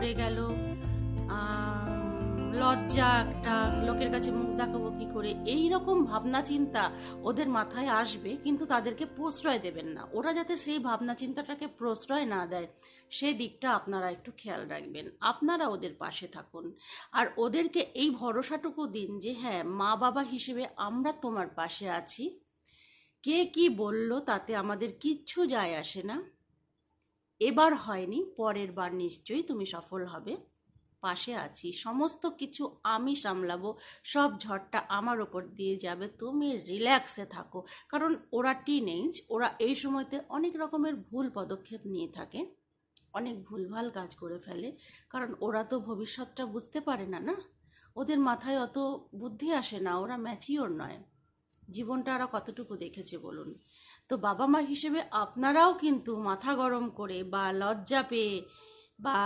ঘটে গেল, লজ্জা একটা, লোকের কাছে মুখ দেখাবো কি করে, এই রকম ভাবনা চিন্তা ওদের মাথায় আসবে, কিন্তু তাদেরকে প্রশ্রয় দেবেন না। ওরা যাতে সেই ভাবনা চিন্তাটাকে প্রশ্রয় না দেয়, সেই দিকটা আপনারা একটু খেয়াল রাখবেন। আপনারা ওদের পাশে থাকুন, আর ওদেরকে এই ভরসাটুকু দিন যে হ্যাঁ, মা বাবা হিসেবে আমরা তোমার পাশে আছি। কে কি বলল তাতে আমাদের কিচ্ছু যায় আসে না। এবার হয়নি, পরের বার নিশ্চয়ই তুমি সফল হবে। পাশে আছি, সমস্ত কিছু আমি সামলাবো, সব ঝড়টা আমার ওপর দিয়ে যাবে, তুমি রিল্যাক্সে থাকো। কারণ ওরা টিনেজ, ওরা এই সময়তে অনেক রকমের ভুল পদক্ষেপ নিয়ে থাকে, অনেক ভুলভাল কাজ করে ফেলে। কারণ ওরা তো ভবিষ্যৎটা বুঝতে পারে না, না, ওদের মাথায় অত বুদ্ধি আসে না, ওরা ম্যাচিওর নয়। জীবনটা ওরা কতটুকু দেখেছে বলুন? তো বাবা মা হিসেবে আপনারাও কিন্তু মাথা গরম করে বা লজ্জা পেয়ে বা